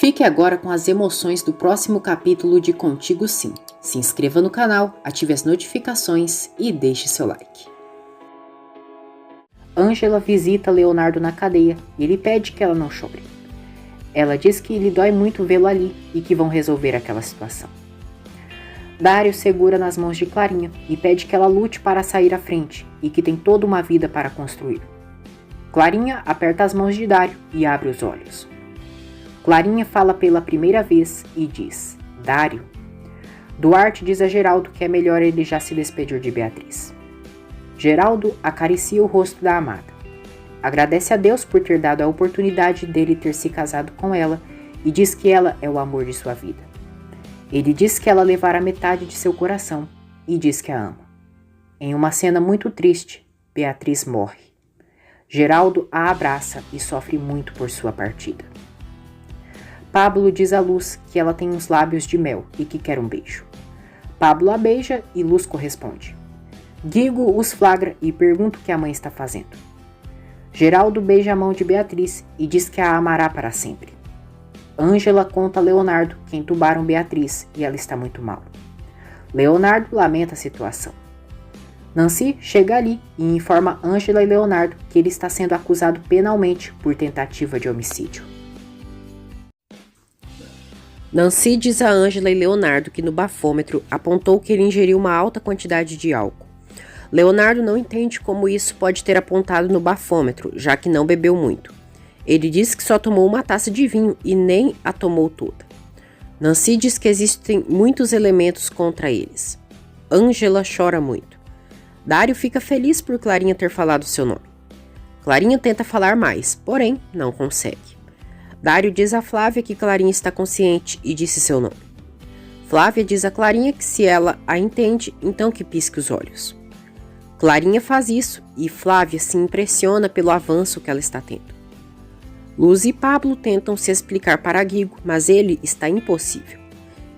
Fique agora com as emoções do próximo capítulo de Contigo Sim. Se inscreva no canal, ative as notificações e deixe seu like. Ângela visita Leonardo na cadeia e ele pede que ela não chore. Ela diz que lhe dói muito vê-lo ali e que vão resolver aquela situação. Dário segura nas mãos de Clarinha e pede que ela lute para sair à frente e que tem toda uma vida para construir. Clarinha aperta as mãos de Dário e abre os olhos. Clarinha fala pela primeira vez e diz: Dário. Duarte diz a Geraldo que é melhor ele já se despedir de Beatriz. Geraldo acaricia o rosto da amada. Agradece a Deus por ter dado a oportunidade dele ter se casado com ela e diz que ela é o amor de sua vida. Ele diz que ela levará metade de seu coração e diz que a ama. Em uma cena muito triste, Beatriz morre. Geraldo a abraça e sofre muito por sua partida. Pablo diz a Luz que ela tem uns lábios de mel e que quer um beijo. Pablo a beija e Luz corresponde. Guigo os flagra e pergunta o que a mãe está fazendo. Geraldo beija a mão de Beatriz e diz que a amará para sempre. Ângela conta a Leonardo que entubaram Beatriz e ela está muito mal. Leonardo lamenta a situação. Nancy chega ali e informa Ângela e Leonardo que ele está sendo acusado penalmente por tentativa de homicídio. Nancy diz a Ângela e Leonardo que no bafômetro apontou que ele ingeriu uma alta quantidade de álcool. Leonardo não entende como isso pode ter apontado no bafômetro, já que não bebeu muito. Ele diz que só tomou uma taça de vinho e nem a tomou toda. Nancy diz que existem muitos elementos contra eles. Ângela chora muito. Dário fica feliz por Clarinha ter falado seu nome. Clarinha tenta falar mais, porém não consegue. Dário diz a Flávia que Clarinha está consciente e disse seu nome. Flávia diz a Clarinha que se ela a entende, então que pisque os olhos. Clarinha faz isso e Flávia se impressiona pelo avanço que ela está tendo. Luz e Pablo tentam se explicar para Guigo, mas ele está impossível.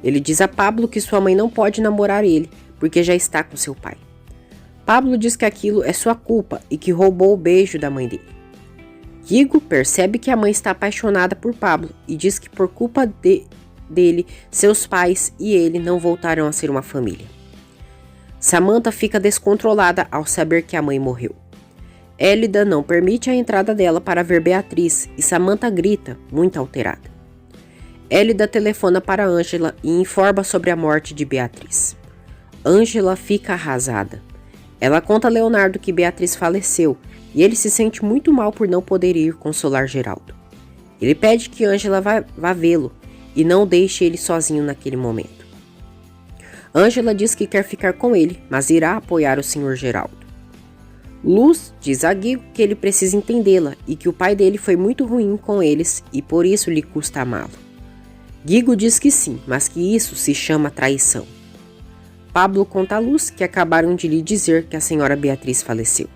Ele diz a Pablo que sua mãe não pode namorar ele, porque já está com seu pai. Pablo diz que aquilo é sua culpa e que roubou o beijo da mãe dele. Guigo percebe que a mãe está apaixonada por Pablo e diz que por culpa dele, seus pais e ele não voltarão a ser uma família. Samantha fica descontrolada ao saber que a mãe morreu. Élida não permite a entrada dela para ver Beatriz e Samantha grita, muito alterada. Élida telefona para Ângela e informa sobre a morte de Beatriz. Ângela fica arrasada. Ela conta a Leonardo que Beatriz faleceu e ele se sente muito mal por não poder ir consolar Geraldo. Ele pede que Ângela vá vê-lo e não deixe ele sozinho naquele momento. Ângela diz que quer ficar com ele, mas irá apoiar o Sr. Geraldo. Luz diz a Guigo que ele precisa entendê-la e que o pai dele foi muito ruim com eles e por isso lhe custa amá-lo. Guigo diz que sim, mas que isso se chama traição. Pablo conta a Luz que acabaram de lhe dizer que a senhora Beatriz faleceu.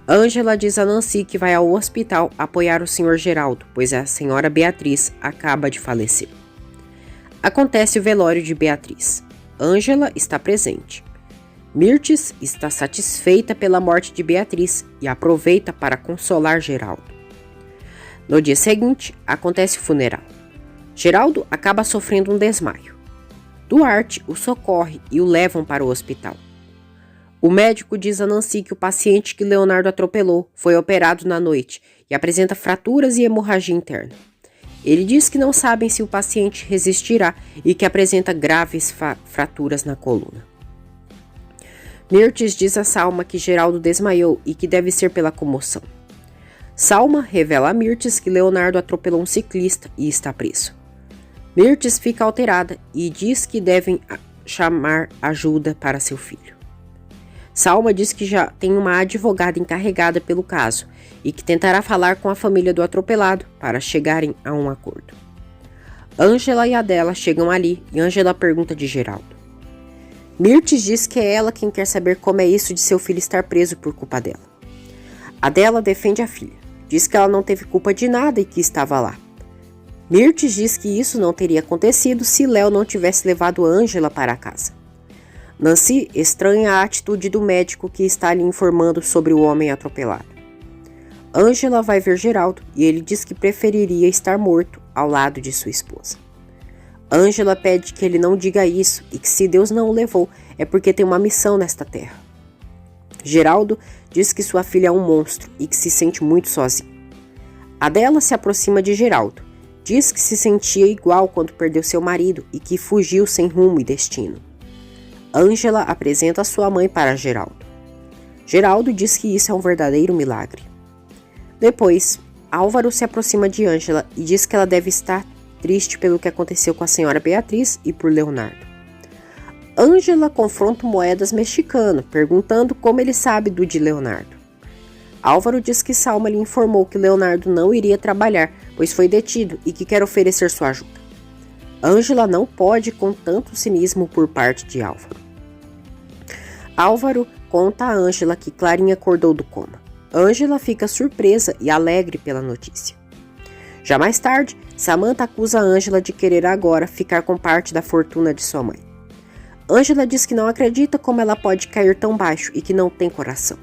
Ângela diz a Nancy que vai ao hospital apoiar o Sr. Geraldo, pois a senhora Beatriz acaba de falecer. Acontece o velório de Beatriz. Ângela está presente. Mirtes está satisfeita pela morte de Beatriz e aproveita para consolar Geraldo. No dia seguinte, acontece o funeral. Geraldo acaba sofrendo um desmaio. Duarte o socorre e o levam para o hospital. O médico diz a Nancy que o paciente que Leonardo atropelou foi operado na noite e apresenta fraturas e hemorragia interna. Ele diz que não sabem se o paciente resistirá e que apresenta graves fraturas na coluna. Mirtes diz a Salma que Geraldo desmaiou e que deve ser pela comoção. Salma revela a Mirtes que Leonardo atropelou um ciclista e está preso. Mirtes fica alterada e diz que devem chamar ajuda para seu filho. Salma diz que já tem uma advogada encarregada pelo caso e que tentará falar com a família do atropelado para chegarem a um acordo. Ângela e Adela chegam ali e Ângela pergunta de Geraldo. Mirtes diz que é ela quem quer saber como é isso de seu filho estar preso por culpa dela. Adela defende a filha, diz que ela não teve culpa de nada e que estava lá. Mirtes diz que isso não teria acontecido se Léo não tivesse levado Ângela para casa. Nancy estranha a atitude do médico que está lhe informando sobre o homem atropelado. Ângela vai ver Geraldo e ele diz que preferiria estar morto ao lado de sua esposa. Ângela pede que ele não diga isso e que se Deus não o levou é porque tem uma missão nesta terra. Geraldo diz que sua filha é um monstro e que se sente muito sozinho. Adela se aproxima de Geraldo, diz que se sentia igual quando perdeu seu marido e que fugiu sem rumo e destino. Ângela apresenta sua mãe para Geraldo. Geraldo diz que isso é um verdadeiro milagre. Depois, Álvaro se aproxima de Ângela e diz que ela deve estar triste pelo que aconteceu com a senhora Beatriz e por Leonardo. Ângela confronta o Moedas mexicano, perguntando como ele sabe do de Leonardo. Álvaro diz que Salma lhe informou que Leonardo não iria trabalhar, pois foi detido e que quer oferecer sua ajuda. Ângela não pode com tanto cinismo por parte de Álvaro. Álvaro conta a Ângela que Clarinha acordou do coma. Ângela fica surpresa e alegre pela notícia. Já mais tarde, Samantha acusa Ângela de querer agora ficar com parte da fortuna de sua mãe. Ângela diz que não acredita como ela pode cair tão baixo e que não tem coração.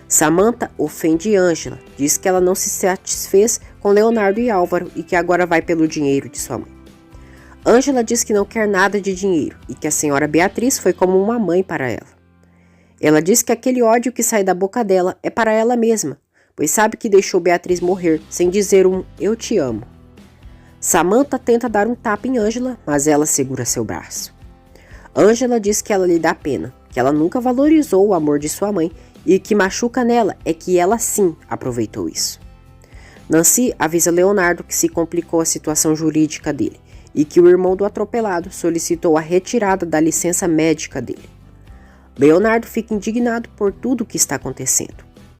Samantha ofende Ângela, diz que ela não se satisfez com Leonardo e Álvaro e que agora vai pelo dinheiro de sua mãe. Ângela diz que não quer nada de dinheiro e que a senhora Beatriz foi como uma mãe para ela. Ela diz que aquele ódio que sai da boca dela é para ela mesma, pois sabe que deixou Beatriz morrer sem dizer um "eu te amo". Samantha tenta dar um tapa em Ângela, mas ela segura seu braço. Ângela diz que ela lhe dá pena, que ela nunca valorizou o amor de sua mãe e o que machuca nela é que ela sim aproveitou isso. Nancy avisa Leonardo que se complicou a situação jurídica dele e que o irmão do atropelado solicitou a retirada da licença médica dele. Leonardo fica indignado por tudo o que está acontecendo.